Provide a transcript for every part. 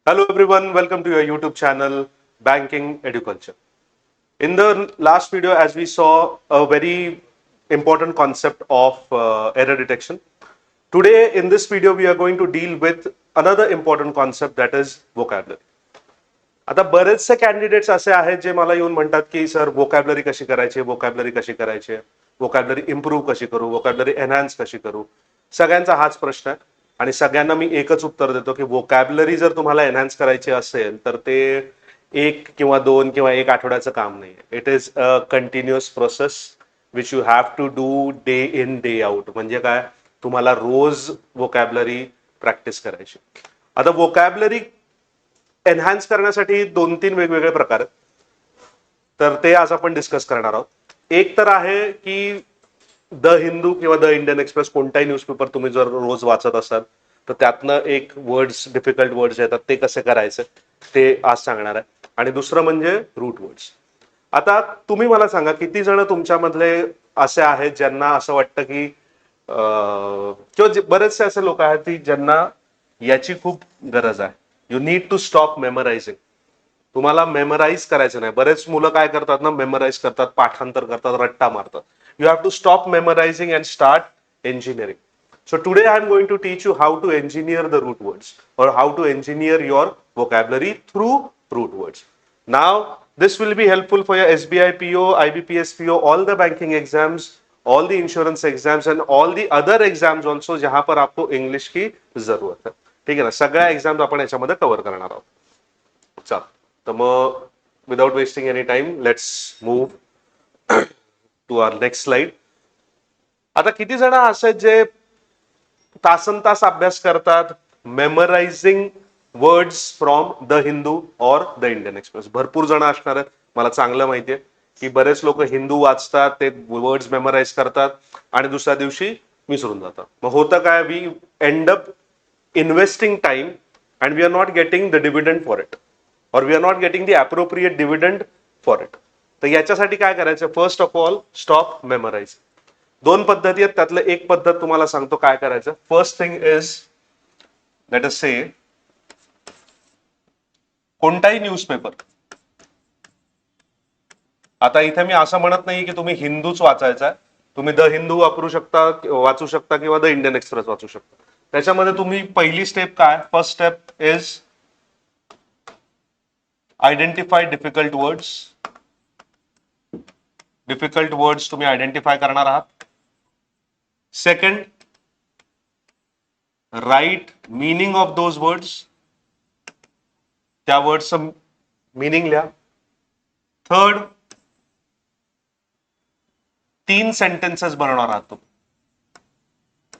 Hello everyone, welcome to your YouTube channel Banking Educulture. In the last video, as we saw a very important concept of error detection. Today in this video, we are going to deal with another important concept, that is vocabulary. आता बरेचसे candidates असे आहेत जे मला येऊन म्हणतात की sir vocabulary कशी करायची, वोकॅबलरी कशी करायची, वोकॅबलरी इम्प्रूव्ह कशी करू, वोकॅबलरी एनहान्स कशी करू. सगळ्यांचा हाच प्रश्न आहे आणि सगळ्यांना मी एकच उत्तर देतो की वोकॅबलरी जर तुम्हाला एनहान्स करायची असेल तर ते एक किंवा दोन किंवा एक आठवड्याचं काम नाही. It is a continuous process which you have to do day in day out. म्हणजे काय, तुम्हाला रोज वोकॅबलरी प्रॅक्टिस करायची. आता वोकॅबलरी एनहान्स करण्यासाठी दोन तीन वेगवेगळे प्रकार आहेत, तर ते आज आपण डिस्कस करणार आहोत. एक तर आहे की द हिंदू किंवा द इंडियन एक्सप्रेस, कोणताही न्यूजपेपर तुम्ही जर रोज वाचत असाल तर त्यातनं एक वर्ड्स, डिफिकल्ट वर्ड्स येतात, ते कसे करायचे ते आज सांगणार आहे. आणि दुसरं म्हणजे रूट वर्ड्स. आता तुम्ही मला सांगा, किती जण तुमच्यामधले असे आहेत ज्यांना असं वाटतं की किंवा बरेचसे असे लोक आहेत की ज्यांना याची खूप गरज आहे. You need to stop memorising. तुम्हाला मेमराईज करायचं नाही. बरेच मुलं काय करतात ना, मेमराईज करतात, पाठांतर करतात, रट्टा मारतात. You have to stop memorizing and start engineering. So today I am going to teach you how to engineer the root words or how to engineer your vocabulary through root words. Now this will be helpful for your SBI PO, IBPS PO, all the banking exams, all the insurance exams and all the other exams also जहां पर आपको English की जरूरत है. ठीक है ना, सगळ्या exams आपण याच्यामध्ये कव्हर करणार आहोत. चल तर मग without wasting any time let's move to our next slide. आता किती जण असे जे तासन तास अभ्यास करतात memorising words from the Hindu और द इंडियन एक्सप्रेस? भरपूर जण असणार आहेत, मला चांगलं माहिती आहे की बरेच लोक हिंदू वाचतात, ते वर्ड्स मेमराईज करतात आणि दुसऱ्या दिवशी विसरून जातात. मग होतं काय, we end up investing time and we are not getting the dividend for it और we are not getting the appropriate dividend for it. तर याच्यासाठी काय करायचं, first of all stop memorise. दोन पद्धती आहेत, त्यातलं एक पद्धत तुम्हाला सांगतो काय करायचं. First thing is, let us say कोणताही न्यूजपेपर. आता इथे मी असं म्हणत नाही की तुम्ही हिंदूच वाचायचा आहे. तुम्ही द हिंदू वापरू शकता, वाचू शकता किंवा द इंडियन एक्सप्रेस वाचू शकता. त्याच्यामध्ये तुम्ही पहिली स्टेप काय, first step is identify difficult words. Difficult words तुम्ही आयडेंटिफाय करणार आहात. Second, write meaning of those words. त्या वर्ड्सचं मीनिंग लिहा. थर्ड, 3 सेंटेन्सेस बनवणार आहात तुम्ही.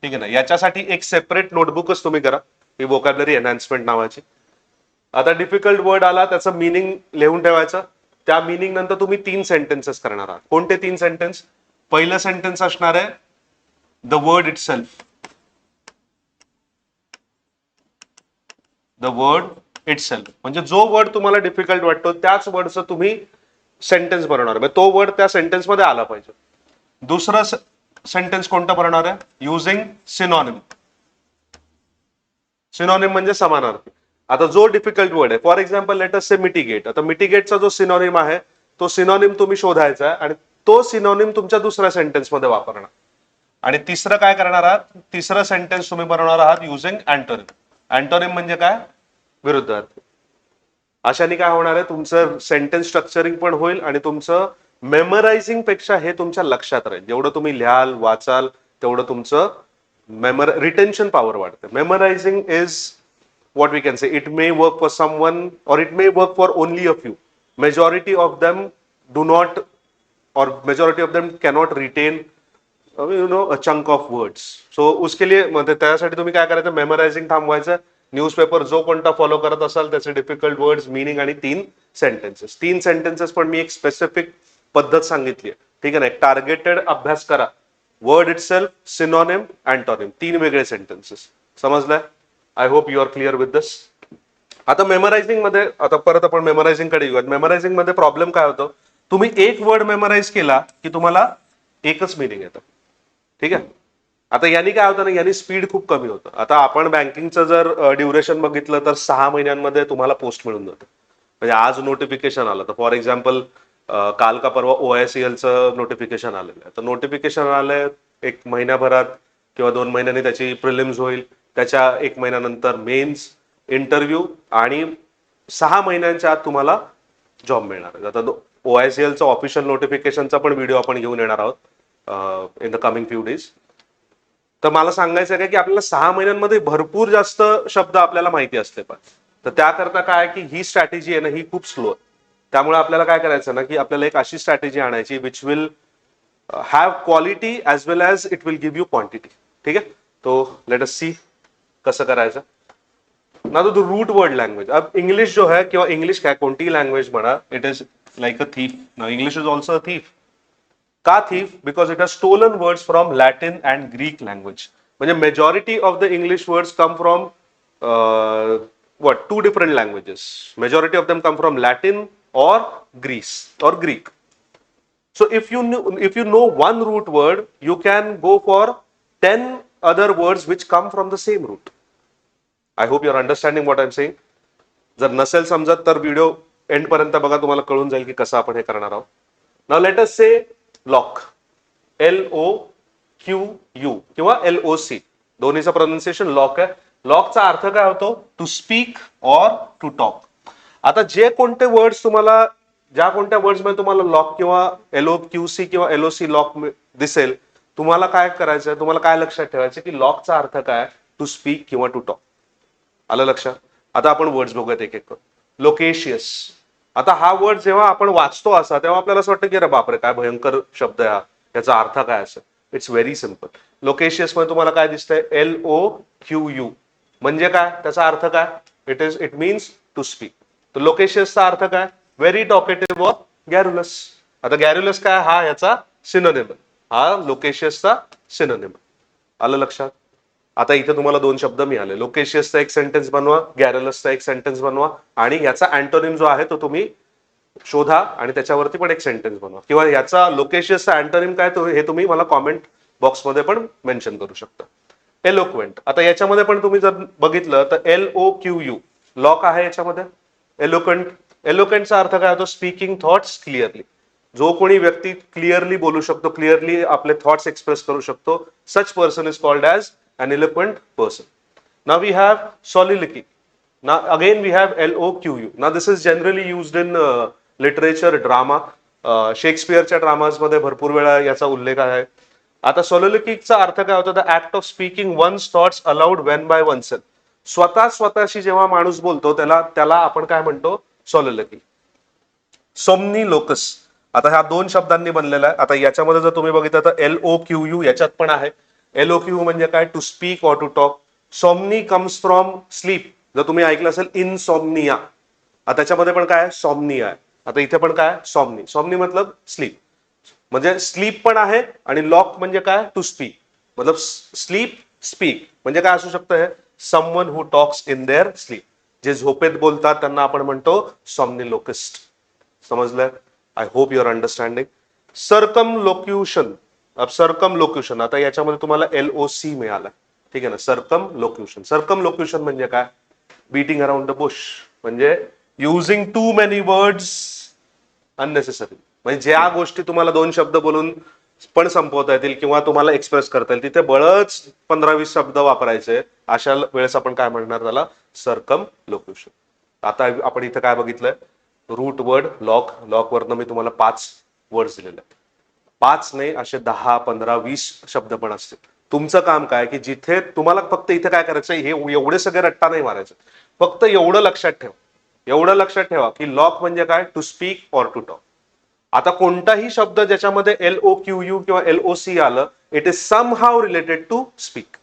ठीक आहे ना, याच्यासाठी एक सेपरेट नोटबुकच तुम्ही करा, ही वोकॅबलरी एनहान्समेंट नावाची. आता डिफिकल्ट वर्ड आला, त्याचं मीनिंग लिहून ठेवायचं. त्या मीनिंग नंतर तुम्ही 3 सेंटेन्सेस करणार आहात. कोणते 3 सेंटेन्स? पहिलं सेंटेन्स असणार आहे the word it self. The word it self म्हणजे जो वर्ड तुम्हाला डिफिकल्ट वाटतो त्याच वर्डचं तुम्ही सेंटेन्स बनवणार आहे, तो वर्ड त्या सेंटेन्स मध्ये आला पाहिजे. दुसरं सेंटेन्स कोणतं बनवणार आहे, युजिंग सिनॉनिम. सिनॉनिम म्हणजे समानार्थी. आता जो डिफिकल्ट वर्ड आहे, for example late us say mitigate. आता मिटिगेटचा जो सिनॉनिम आहे तो सिनॉनिम तुम्ही शोधायचा आहे आणि तो सिनॉनिम तुमच्या दुसऱ्या सेंटेन्स मध्ये वापरणार. आणि तिसरं काय करणार आहात, तिसरं सेंटेन्स तुम्ही बनवणार आहात युजिंग अँटोनिम. अँटोनिम म्हणजे काय, विरुद्धार्थी. अशाने काय होणार आहे, तुमचं सेंटेन्स स्ट्रक्चरिंग पण होईल आणि तुमचं मेमरायझिंग पेक्षा हे तुमच्या लक्षात राहील. जेवढं तुम्ही लिहाल वाचाल तेवढं तुमचं रिटेन्शन पॉवर वाढते. मेमरायझिंग is what we can say, it may work for someone or it may work for only a few. Majority of them do not, or majority of them cannot retain a chunk of words. So उसके लिए म्हणजे त्यासाठी तुम्ही काय करायचं, मेमरायझिंग थांबवायचं. Newspaper जो कोणता फॉलो करत असाल त्याचे डिफिकल्ट वर्ड्स, मीनिंग आणि 3 सेंटेन्सेस. 3 सेंटेन्सेस पण मी एक स्पेसिफिक पद्धत सांगितली आहे. ठीक आहे ना, एक टार्गेटेड अभ्यास करा. Word itself, synonym, antonym, 3 वेगळे सेंटेन्सेस. समजलंय? I hope you are clear with this. आता मेमरायझिंग मध्ये, आता परत आपण मेमरायझिंग कडे येऊयात. मेमरायझिंग मध्ये प्रॉब्लेम काय होतो, तुम्ही एक वर्ड मेमराईज केला की तुम्हाला एकच मीनिंग येतं. ठीक आहे, आता यांनी काय होतं ना, यांनी स्पीड खूप कमी होतं. आता आपण बँकिंगचं जर ड्युरेशन बघितलं तर 6 महिन्यांमध्ये तुम्हाला पोस्ट मिळून जातं. म्हणजे आज नोटिफिकेशन आलं तर फॉर एक्झाम्पल काल का परवा OICLचं नोटिफिकेशन आलेलं आहे. तर नोटिफिकेशन आलंय 1 महिन्याभरात किंवा 2 महिन्यांनी त्याची प्रिलिम्स होईल, त्याच्या 1 महिन्यानंतर मेन्स, इंटरव्ह्यू आणि 6 महिन्यांच्या आत तुम्हाला जॉब मिळणार आहे. आता OICLचं ऑफिशियल नोटिफिकेशनचा पण व्हिडिओ आपण घेऊन येणार आहोत in the coming few days. तर मला सांगायचं आहे की आपल्याला 6 महिन्यांमध्ये भरपूर जास्त शब्द आपल्याला माहिती असते, पण तर त्याकरता काय की ही स्ट्रॅटेजी आहे ना, ही खूप स्लो आहे. त्यामुळे आपल्याला काय करायचं ना, की आपल्याला एक अशी स्ट्रॅटेजी आणायची which will have quality as well as it will give you quantity. ठीक आहे, तो लेट अस सी कसं करायचं ना. तो रूट वर्ड लँग्वेज. अब इंग्लिश जो है किंवा इंग्लिश काय कोणतीही लँग्वेज म्हणा, it is like a thief. ना English is also a thief. का thief? Because it has stolen words from Latin and Greek language. म्हणजे majority of the English words come from what 2 different languages. Majority of them come from Latin or Greece or Greek. So if you know one root word, you can go for 10 other words which come from the same root. I hope you are understanding what I'm saying. जर नसेल समजत तर video end पर्यंत बघा, तुम्हाला कळून जाईल की कसं आपण हे करणार आहोत. नाउ लेट अस से लॉक, LOQU किंवा LOC, दोन्हीचं प्रोनाउन्सिएशन लॉक आहे. लॉकचा अर्थ काय होतो? टू स्पीक और टू टॉक. आता जे कोणते वर्ड्स तुम्हाला, ज्या कोणत्या वर्ड्स मध्ये तुम्हाला लॉक किंवा LOQC किंवा LOC लॉक दिसेल, तुम्हाला काय करायचं, तुम्हाला काय लक्षात ठेवायचं की लॉकचा अर्थ काय? टू स्पीक किंवा टू टॉक. आलं लक्षात? आता आपण वर्ड्स बघूयात एक एक करून. लोकेशियस. आता हा वर्ड जेव्हा आपण वाचतो असा, तेव्हा आपल्याला असं वाटतं की अरे बापरे काय भयंकर शब्द आहे हा, याचा अर्थ काय असेल. It's very simple. लोकेशियस मध्ये तुम्हाला काय दिसतंय? LOQU म्हणजे काय? त्याचा अर्थ काय? It means to speak. तर लोकेशियसचा अर्थ काय? Very talkative or garrulous. आता गॅरुलस काय? हा याचा सिनोनिम. हा लोकेशियसचा सिनोनिम. आलं लक्षात? आता इथे तुम्हाला 2 शब्द मिळाले. लोकेशियसचा एक सेंटेन्स बनवा, गॅरुलसचा एक सेंटेन्स बनवा आणि याचा अँटोनिम जो आहे तो तुम्ही शोधा आणि त्याच्यावरती पण एक सेंटेन्स बनवा. किंवा याचा लोकेशियसचा अँटोनिम काय हे तुम्ही मला कॉमेंट बॉक्समध्ये पण मेन्शन करू शकता. एलोक्वेंट. आता याच्यामध्ये पण तुम्ही जर बघितलं तर LOQU लॉक आहे याच्यामध्ये. एलोक्वेंटचा अर्थ काय होतो? Speaking thoughts clearly. जो कोणी व्यक्ती क्लिअरली बोलू शकतो, क्लिअरली आपले थॉट्स एक्सप्रेस करू शकतो, such person is called as an eloquent person. Now we have soliloquy. Now again we have LOQU. Now this is generally used in literature, drama. शेक्सपियरच्या dramas मध्ये भरपूर वेळा याचा उल्लेख आहे. आता सोलिलोक्वीचा अर्थ काय होतो? The act of speaking one's thoughts aloud when by oneself. स्वतःशी जेव्हा माणूस बोलतो त्याला आपण काय म्हणतो? सोलिलोक्वी. सोमनीलोकस. आता ह्या 2 शब्दांनी बनलेला आहे. आता याच्यामध्ये जर तुम्ही बघितलं तर LOQU याच्यात पण आहे. LOQ म्हणजे काय? To speak or to talk. Somni comes from sleep. जर तुम्ही ऐकलं असेल इनसॉमनिया, त्याच्यामध्ये पण काय? सॉमनिया आहे. आता इथे पण काय? सॉमनी. सॉमनी मतलब स्लीप. म्हणजे स्लीप पण आहे आणि लॉक म्हणजे काय? To speak. मतलब स्लीप स्पीक म्हणजे काय असू शकतं? हे someone who talks in their sleep. जे झोपेत बोलतात त्यांना आपण म्हणतो सॉमनिलोकिस्ट. समजलं? I hope you are understanding. Circumlocution. Circumlocution. आता याच्यामध्ये तुम्हाला LOC मिळाला. ठीक आहे ना. सर्कमलोक्युशन. सर्कमलोक्युशन म्हणजे काय? Beating around the bush. म्हणजे using too many words unnecessary. म्हणजे ज्या गोष्टी तुम्हाला 2 शब्द बोलून पण संपवता येतील किंवा तुम्हाला एक्सप्रेस करता येईल, तिथे बळच 15-20 शब्द वापरायचे. अशा वेळेस आपण काय म्हणणार? त्याला सर्कमलोक्युशन. आता आपण इथे काय बघितलंय? Route word lock. लॉक वरनं मी तुम्हाला 5 वर्ड्स दिलेले आहेत. 5 नाही, असे 10, 15, 20 शब्द पण असतील. तुमचं काम काय की जिथे तुम्हाला फक्त इथे काय करायचं, हे एवढे सगळे रट्टा नाही मारायचे. फक्त एवढं लक्षात ठेवा, की लॉक म्हणजे काय? To speak or to talk. आता कोणताही शब्द ज्याच्यामध्ये LOQU किंवा LOC आलं, it is somehow related to speak.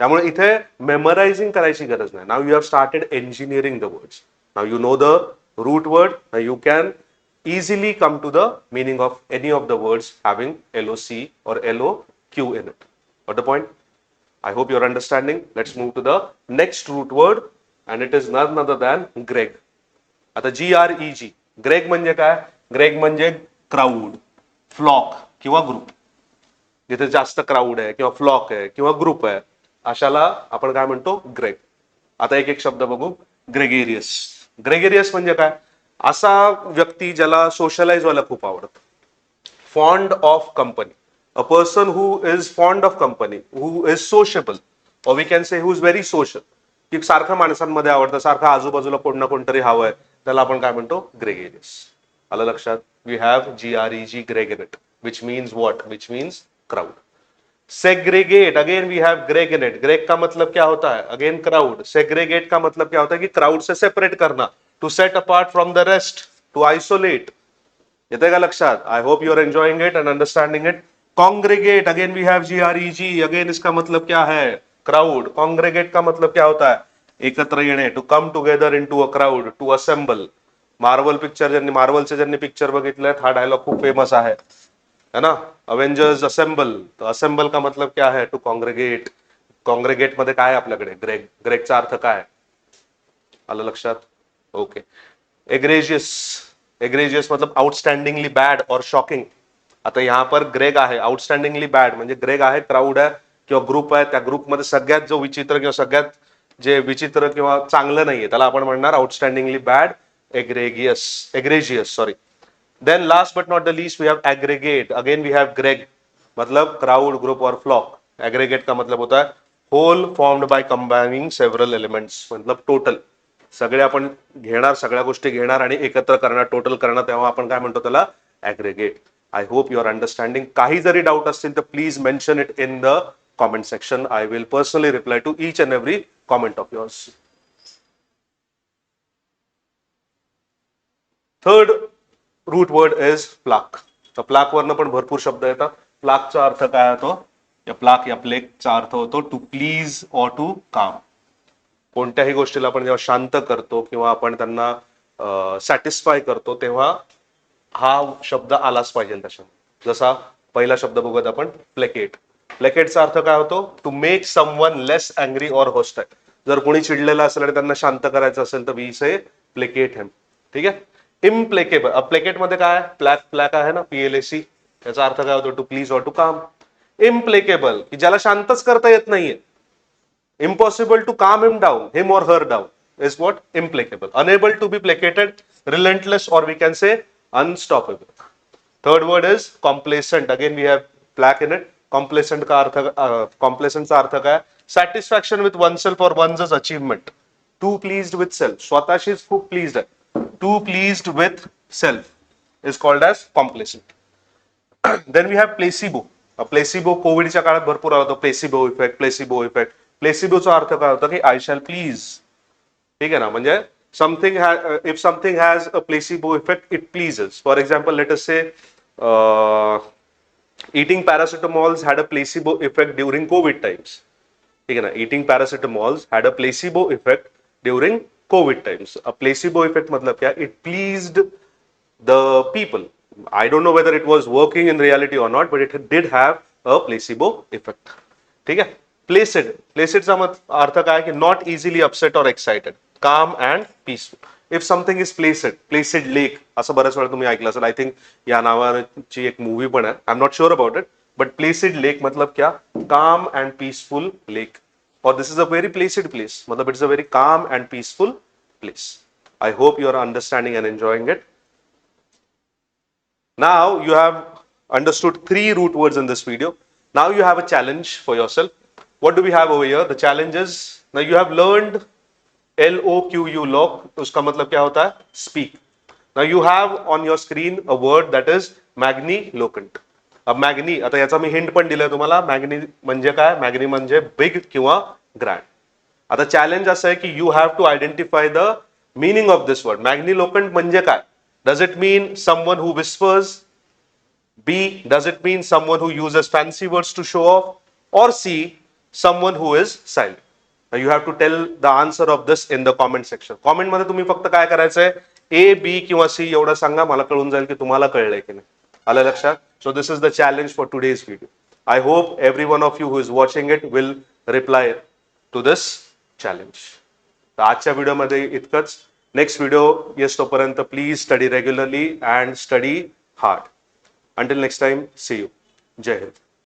त्यामुळे इथे मेमरायझिंग करायची गरज नाही. Now you have started engineering the words. Now you know the root word. Now you can easily come to the meaning of any of the words having LOC or LOQ in it. Got the point? I hope you're understanding. Let's move to the next root word and it is none other than Greg. आता GREG. Greg म्हणजे काय? Greg म्हणजे crowd, flock किंवा group. जिथे जास्त crowd आहे किंवा flock आहे किंवा ग्रुप आहे, अशाला आपण काय म्हणतो? ग्रेग. आता एक एक शब्द बघू. ग्रेगेरियस. ग्रेगेरियस म्हणजे काय? असा व्यक्ती ज्याला सोशलाइज व्हायला खूप आवडतं. Fond of company. A person who is fond of company, who is sociable, और we can say who is very social. की सारखं माणसांमध्ये आवडतं, सारखं आजूबाजूला कोण ना कोणतरी हवंय, त्याला आपण काय म्हणतो? ग्रेगेरियस. आलं लक्षात? वी हॅव GREG, ग्रेगेनेट, which means what? Which means crowd. Segregate, again we have ग्रेगेनेट. ग्रेग का मतलब क्या होता है? Again crowd. सेग्रेगेट का मतलब क्या होता है? कि क्राउड से सेपरेट करना, to set apart from the rest, to isolate. येते का लक्षात? I hope you are enjoying it and understanding it. Congregate, again we have GREG, again इसका मतलब क्या है? क्राउड. कॉन्ग्रेगेट का मतलब क्या होता है? एकत्र येणे, to come together into a crowd, to assemble. Marvel picture ज्यांनी पिक्चर बघितलेत, हा डायलॉग खूप फेमस है ना? Avengers assemble. तो असेंबल का मतलब क्या है? टू कॉन्ग्रेगेट. कॉन्ग्रेगेट मध्ये काय आपल्याकडे? ग्रेग. ग्रेगचा अर्थ काय? आलं लक्षात? ओके. एग्रेजियस. एग्रेजियस मतलब आउटस्टँडिंगली बॅड और शॉकिंग. आता यहाँ पर ग्रेग आहे, आउटस्टँडिंगली बॅड म्हणजे ग्रेग आहे, क्राऊड आहे किंवा ग्रुप आहे, त्या ग्रुपमध्ये सगळ्यात जो विचित्र किंवा सगळ्यात जे विचित्र किंवा चांगलं नाहीये त्याला आपण म्हणणार outstandingly bad. Egregious sorry. Then last but not the least we have aggregate. Again we have Greg, मतलब crowd, group और flock. Aggregate का मतलब होता है whole formed by combining several elements, मतलब total. सगळे आपण घेणार, सगळ्या गोष्टी घेणार आणि एकत्र करणार, टोटल करणार, तेव्हा आपण काय म्हणतो त्याला? Aggregate. I hope you are understanding. काही जरी डाऊट असतील तर please mention it in the comment section. I will personally reply to each and every comment of yours. Third root word is plac. तर प्लाक वरनं पण भरपूर शब्द येतात. प्लाकचा अर्थ काय होतो? या प्लाक या प्लेकचा अर्थ होतो टू प्लीज और टू काम. कोणत्याही गोष्टीला आपण जेव्हा शांत करतो किंवा आपण त्यांना सॅटिस्फाय करतो तेव्हा हा शब्द आलाच पाहिजे त्याच्यात. जसा पहिला शब्द बघूयात आपण, प्लेकेट. प्लेकेटचा अर्थ काय होतो? To make someone less angry और होस्टाइल. जर कोणी चिडलेला असेल आणि त्यांना शांत करायचं असेल तर वी से प्लेकेट हिम. ठीक आहे. इम्प्लेकेबल. प्लेकेट मध्ये काय? प्लॅक. प्लॅक आहे ना, PLAC. त्याचा अर्थ काय होतो? टू प्लीज और टू काम. इम्प्लेकेबल की ज्याला शांतच करता येत नाहीये. Impossible to calm him down, him or her down, is what? Implacable. Unable to be placated, relentless, or we can say unstoppable. Third word is complacent. Again we have plaque in it. Complacent का अर्थ, complacent चा अर्थ काय? Satisfaction with oneself or one's achievement. Too pleased with self. स्वतःशीच खूप pleased आहे. Too pleased with self is called as complacent. Then we have placebo. Placebo कोविडच्या काळात भरपूर आला होता. Placebo effect, placebo effect. प्लेसिबोचा अर्थ काय होता? की आय शॅल प्लीज. ठीक आहे ना? म्हणजे something if something has a placebo effect it pleases. For example late us say eating paracetamols had a placebo effect during COVID times. ठीक है ना? Eating paracetamols had a placebo effect during COVID times. A placebo effect मतलब क्या? It pleased the people. I don't know whether it was working in reality or not, but it did have a placebo effect. ठीक है. Placid. Placid चा अर्थ काय? की not easily upset or excited. Calm and peaceful. If something is placid, placid lake, असं बऱ्याच वेळा तुम्ही ऐकलं असेल. आय थिंक या नावाची एक मूवी पण आहे. I am not sure about it, but placid lake मतलब क्या? Calm and peaceful lake. और this is a very placid place, मतलब it's a very calm and peaceful place. I hope you are understanding and enjoying it. Now you have understood 3 root words in this video. Now you have a challenge for yourself. What do we have over here? The challenge is, now you have learned LOQU, lock. उसका मतलब क्या होता है? Speak. Now you have on your screen a word that is magniloquent. अब मॅग्नी, आता याचा मी hint पण दिलाय तुम्हाला. मॅग्नी म्हणजे काय? मॅग्नी म्हणजे बिग किंवा ग्रँड. आता चॅलेंज असं आहे की you have to identify the meaning of this word. Magniloquent म्हणजे काय? Does it mean someone who whispers? B, does it mean someone who uses fancy words to show off? Or C, someone who is silent? Now you have to tell the answer of this in the comment section. Comment मध्ये तुम्ही फक्त काय करायचंय? A, B किंवा C एवढं सांगा, मला कळून जाईल की तुम्हाला कळलंय की नाही. आलं लक्षात? So this is the challenge for today's video. I hope every one of you who is watching it will reply to this challenge. तर आजच्या व्हिडिओमध्ये इतकंच. नेक्स्ट व्हिडिओ येस तोपर्यंत please study regularly and study hard. Until next time, see you. Jai Hind.